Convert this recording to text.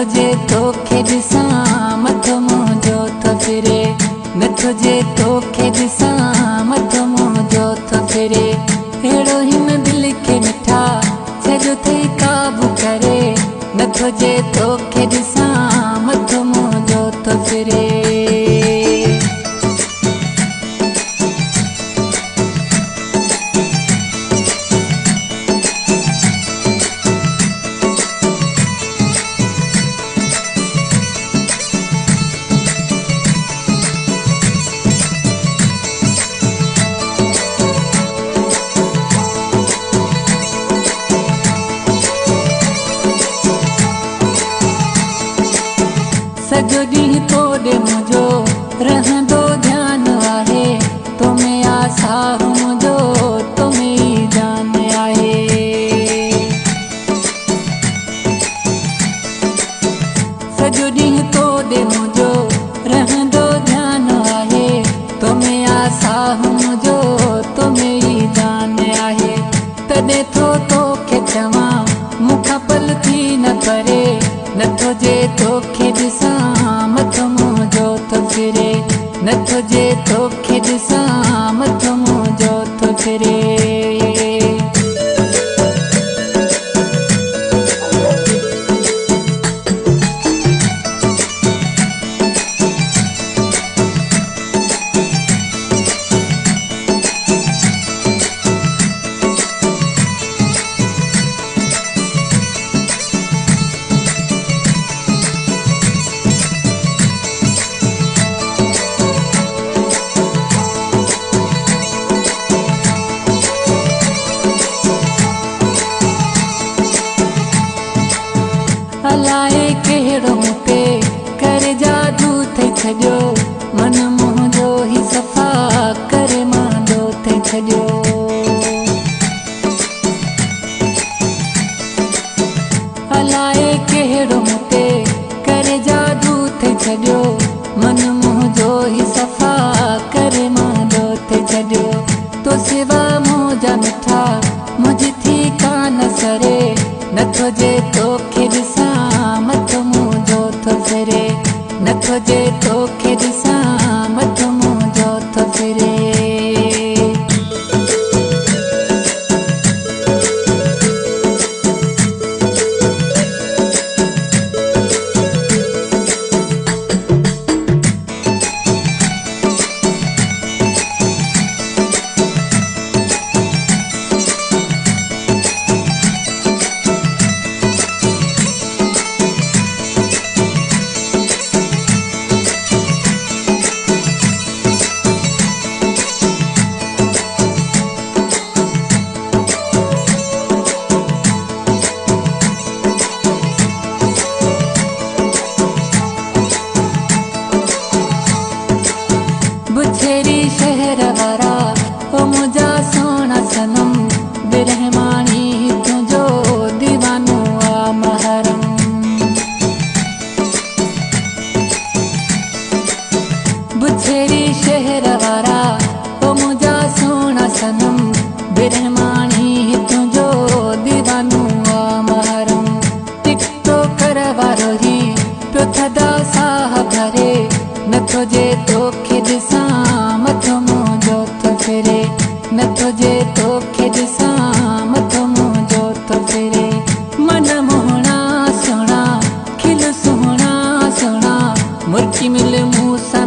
जे तोखे ॾिसां मथो मुंहिंजो थो फिरे, नथो जे तोखे ॾिसां मथो मुंहिंजो थो फिरे। अहिड़ो हिन दिलि खे मिठा छॾो थई काबू करे, नथो जे तोखे ॾिसां मथो मुंहिंजो थो फिरे। सॼो ॾींहुं तोॾे मुंहिंजो रहंदो ध्यानु आहे, तो में आसार मुंहिंजो तो में ई जान आहे। सॼो ॾींहुं तोॾे मुंहिंजो रहंदो ध्यानु आहे, तो में आसार मुंहिंजो तो में ई जान आहे। तॾहिं थो तोखे चवां मूंखां पल थी न परे, नथो जे तोखे ॾिसां मथो मुंहिंजो थो फिरे, नथो जे तोखे ॾिसां मथो मुंहिंजो थो फिरे। अलाए कहिड़ो मूं ते करे जादू थई छॾियो, मन मुंहिंजो ई सफ़ा करे मांदो थई छॾियो। अलाए कहिड़ो मूं ते करे जादू थई छॾियो, मन मुंहिंजो ई सफ़ा करे मांदो थई छॾियो। तो सिवा मुंहिंजा मिठा मुंहिंजी थी कान सरे, नथो जे तोखे ॾिसां मथो मुंहिंजो थो फिरे, नथो जे तोखे ॾिसां मथो मुंहिंजो थो फिरे। बुछेरी शहर वारा ओ मुंहिंजा सोना सनम, बिरहमानी तुंहिंजो दीवानो आ महरम। बुछेरी शहर वारा ओ मुंहिंजा सोना सनम, बिरहमानी तुंहिंजो दीवानो आ महरम। टिकटो कर वारो ही पियो थदा साह भरे, नथो जे तोखे ॾिसां मथो मुंहिंजो थो फिरे, नथो जे तोखे ॾिसां मथो मुंहिंजो थो फिरे। मन मोहणा सुहिणा खिल सुहिणा सुहिणा, मुर्की मिल मूं सां